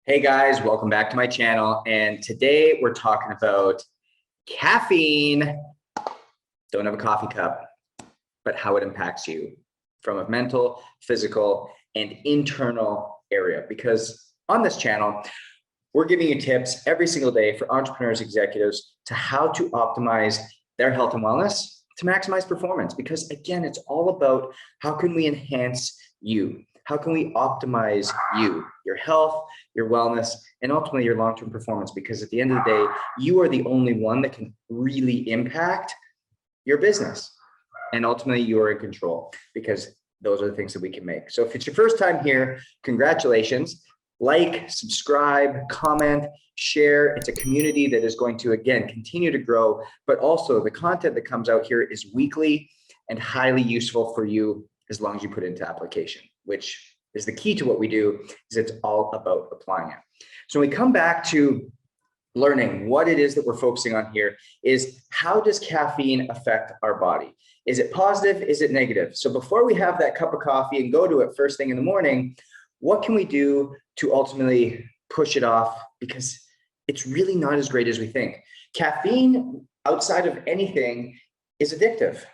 Hey guys, welcome back to my channel. And today we're talking about caffeine. Don't have a coffee cup, but how it impacts you from a mental, physical, and internal area. Because on this channel, we're giving you tips every single day for entrepreneurs, executives to how to optimize their health and wellness to maximize performance. Because again, it's all about how can we enhance you? How can we optimize you, your health, your wellness, and ultimately your long-term performance? Because at the end of the day, you are the only one that can really impact your business. And ultimately you are in control because those are the things that we can make. So if it's your first time here, congratulations. Like, subscribe, comment, share. It's a community that is going to, again, continue to grow, but also the content that comes out here is weekly and highly useful for you as long as you put it into application, which is the key to what we do, is it's all about applying it. So when we come back to learning what it is that we're focusing on here is how does caffeine affect our body? Is it positive? Is it negative? So before we have that cup of coffee and go to it first thing in the morning, what can we do to ultimately push it off? Because it's really not as great as we think. Caffeine, outside of anything, is addictive.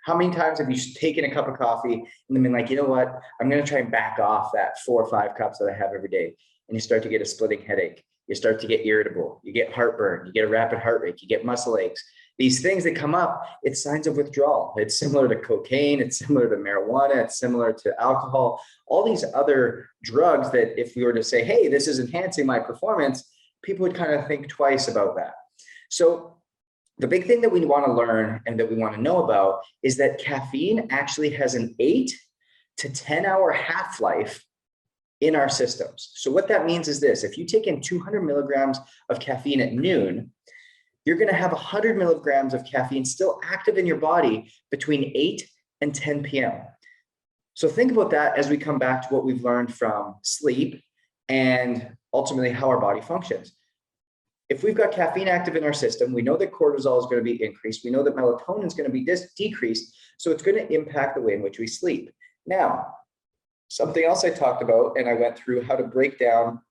How many times have you taken a cup of coffee and then been like, you know what, I'm going to try and back off that 4 or 5 cups that I have every day. And you start to get a splitting headache. You start to get irritable. You get heartburn. You get a rapid heart rate. You get muscle aches. These things that come up, it's signs of withdrawal. It's similar to cocaine. It's similar to marijuana. It's similar to alcohol. All these other drugs that if we were to say, hey, this is enhancing my performance, people would kind of think twice about that. So the big thing that we want to learn and that we want to know about is that caffeine actually has an 8 to 10 hour half-life in our systems. So what that means is this: if you take in 200 milligrams of caffeine at noon, you're going to have 100 milligrams of caffeine still active in your body between 8 and 10 p.m. So think about that as we come back to what we've learned from sleep and ultimately how our body functions. If we've got caffeine active in our system, we know that cortisol is going to be increased. We know that melatonin is going to be decreased. So it's going to impact the way in which we sleep. Now, something else I talked about, and I went through how to break down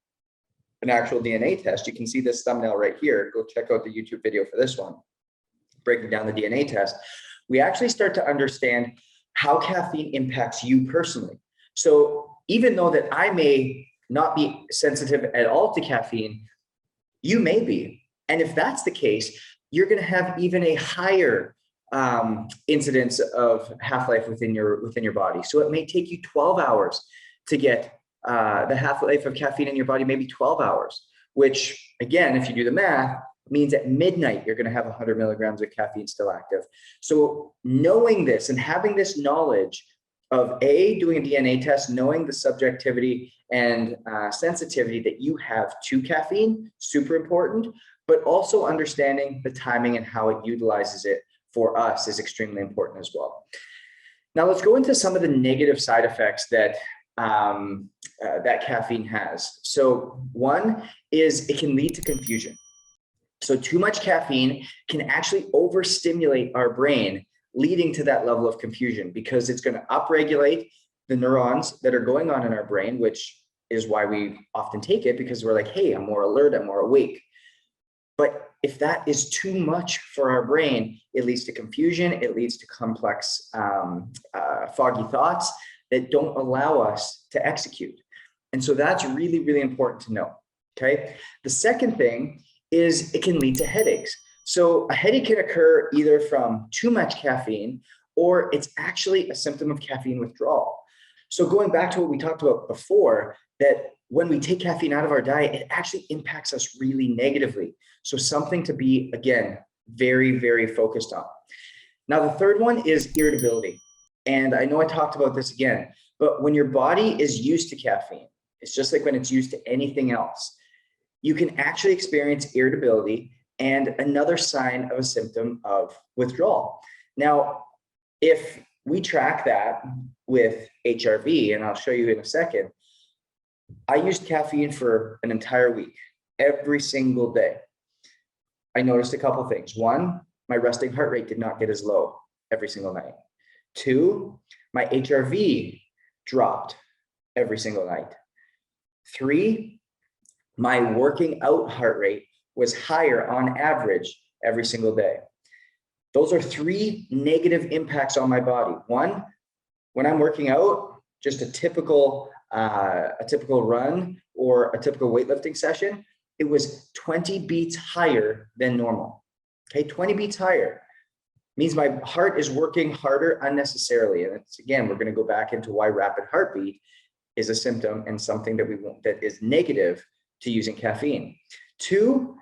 an actual DNA test. You can see this thumbnail right here. Go check out the YouTube video for this one, breaking down the DNA test. We actually start to understand how caffeine impacts you personally. So even though that I may not be sensitive at all to caffeine, you may be. And if that's the case, you're going to have even a higher incidence of half-life within your body. So it may take you 12 hours to get the half-life of caffeine in your body, maybe 12 hours, which again, if you do the math, means at midnight, you're going to have 100 milligrams of caffeine still active. So knowing this and having this knowledge of doing a DNA test, knowing the subjectivity and sensitivity that you have to caffeine, super important, but also understanding the timing and how it utilizes it for us is extremely important as well. Now let's go into some of the negative side effects that that caffeine has. So one is it can lead to confusion. So too much caffeine can actually overstimulate our brain, leading to that level of confusion because it's going to upregulate the neurons that are going on in our brain, which is why we often take it, because we're like, hey, I'm more alert, I'm more awake. But if that is too much for our brain, it leads to confusion, it leads to complex, foggy thoughts that don't allow us to execute. And so that's really, really important to know, okay? The second thing is it can lead to headaches. So a headache can occur either from too much caffeine or it's actually a symptom of caffeine withdrawal. So going back to what we talked about before, that when we take caffeine out of our diet, it actually impacts us really negatively. So something to be, again, very, very focused on. Now, the third one is irritability. And I know I talked about this again, but when your body is used to caffeine, it's just like when it's used to anything else, you can actually experience irritability and another sign of a symptom of withdrawal. Now, if we track that with HRV, and I'll show you in a second, I used caffeine for an entire week, every single day. I noticed a couple of things. One, my resting heart rate did not get as low every single night. 2, my HRV dropped every single night. 3, My working out heart rate was higher on average every single day. Those are 3 negative impacts on my body. One, when I'm working out, just a typical run or a typical weightlifting session, it was 20 beats higher than normal. Okay, 20 beats higher means my heart is working harder unnecessarily. And it's, again, we're going to go back into why rapid heartbeat is a symptom and something that that is negative to using caffeine. 2,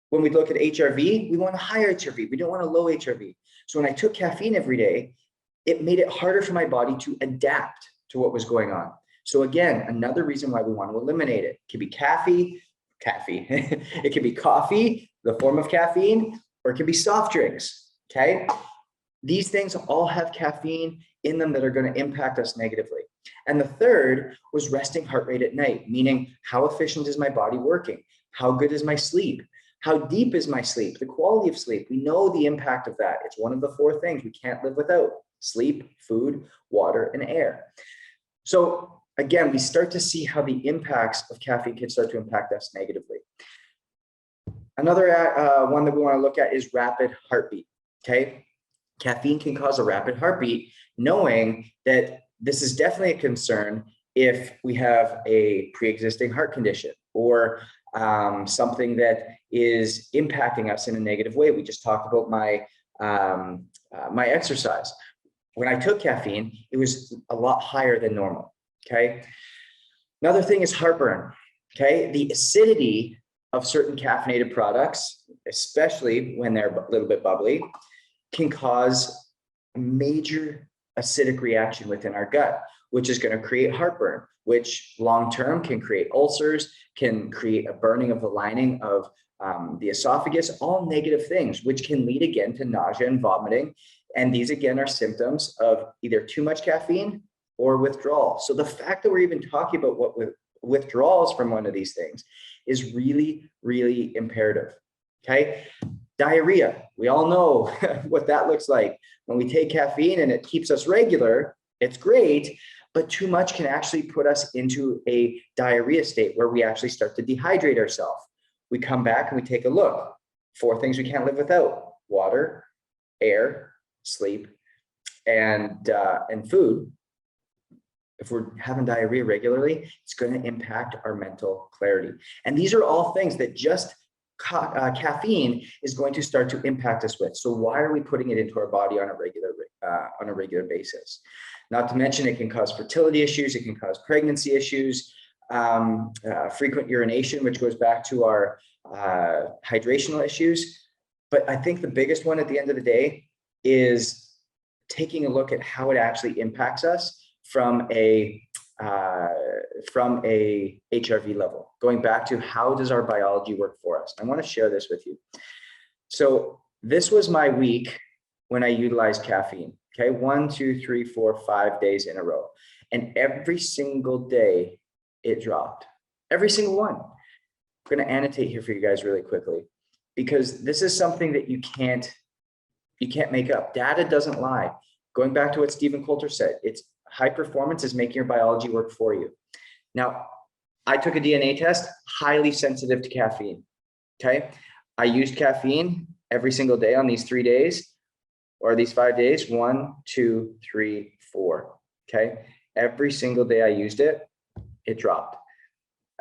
when we look at HRV, we want a higher HRV. We don't want a low HRV. So when I took caffeine every day, it made it harder for my body to adapt to what was going on. So again, another reason why we want to eliminate it. It could be caffeine. It could be coffee, the form of caffeine, or it could be soft drinks, okay? These things all have caffeine in them that are going to impact us negatively. And the third was resting heart rate at night, meaning how efficient is my body working? How good is my sleep? How deep is my sleep? The quality of sleep. We know the impact of that. It's one of the 4 things we can't live without: sleep, food, water, and air. So again, we start to see how the impacts of caffeine can start to impact us negatively. Another one that we want to look at is rapid heartbeat, okay? Caffeine can cause a rapid heartbeat, knowing that this is definitely a concern if we have a pre-existing heart condition or something that is impacting us in a negative way. We just talked about my exercise. When I took caffeine, it was a lot higher than normal, okay? Another thing is heartburn, okay? The acidity of certain caffeinated products, especially when they're a little bit bubbly, can cause a major acidic reaction within our gut, which is going to create heartburn, which long-term can create ulcers, can create a burning of the lining of the esophagus, all negative things, which can lead again to nausea and vomiting. And these again are symptoms of either too much caffeine or withdrawal. So the fact that we're even talking about what withdrawals from one of these things is really, really imperative, okay? Diarrhea, we all know what that looks like. When we take caffeine and it keeps us regular, it's great, but too much can actually put us into a diarrhea state where we actually start to dehydrate ourselves. We come back and we take a look. 4 things we can't live without: water, air, sleep, and food. If we're having diarrhea regularly, it's going to impact our mental clarity. And these are all things that just caffeine is going to start to impact us with. So why are we putting it into our body on a regular basis? Not to mention, it can cause fertility issues. It can cause pregnancy issues, frequent urination, which goes back to our hydrational issues. But I think the biggest one at the end of the day is taking a look at how it actually impacts us from a HRV level, going back to how does our biology work for us. I want to share this with you. So this was my week when I utilized caffeine. Okay, 1, 2, 3, 4, 5 days in a row, and every single day it dropped. Every single one. I'm going to annotate here for you guys really quickly, because this is something that you can't make up. Data doesn't lie. Going back to what Stephen Coulter said, it's high performance is making your biology work for you. Now, I took a DNA test, highly sensitive to caffeine. Okay, I used caffeine every single day on these 3 days, or these 5 days. 1, 2, 3, 4. Okay, every single day I used it, it dropped.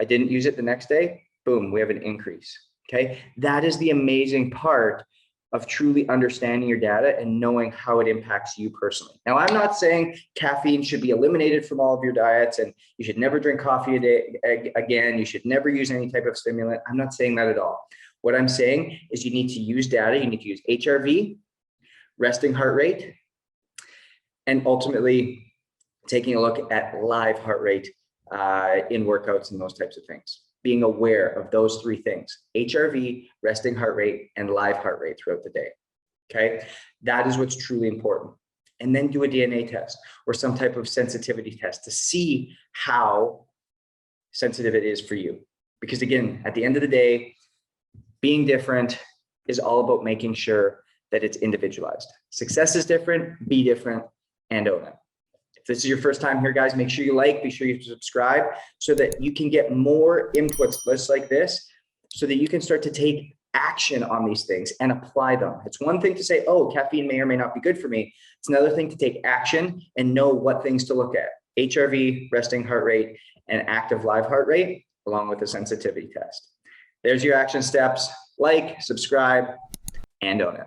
I didn't use it the next day, boom, we have an increase. Okay, that is the amazing part of truly understanding your data and knowing how it impacts you personally. Now, I'm not saying caffeine should be eliminated from all of your diets and you should never drink coffee a day again. You should never use any type of stimulant. I'm not saying that at all. What I'm saying is you need to use data. You need to use HRV, resting heart rate, and ultimately taking a look at live heart rate in workouts and those types of things. Being aware of those 3 things: HRV, resting heart rate, and live heart rate throughout the day. Okay, that is what's truly important. And then do a DNA test or some type of sensitivity test to see how sensitive it is for you. Because again, at the end of the day, being different is all about making sure that it's individualized. Success is different, be different, and own it. this is your first time here, guys, make sure you like, be sure you subscribe so that you can get more inputs just like this, so that you can start to take action on these things and apply them. It's one thing to say, oh, caffeine may or may not be good for me. It's another thing to take action and know what things to look at. HRV, resting heart rate, and active live heart rate, along with a sensitivity test. There's your action steps. Like, subscribe, and own it.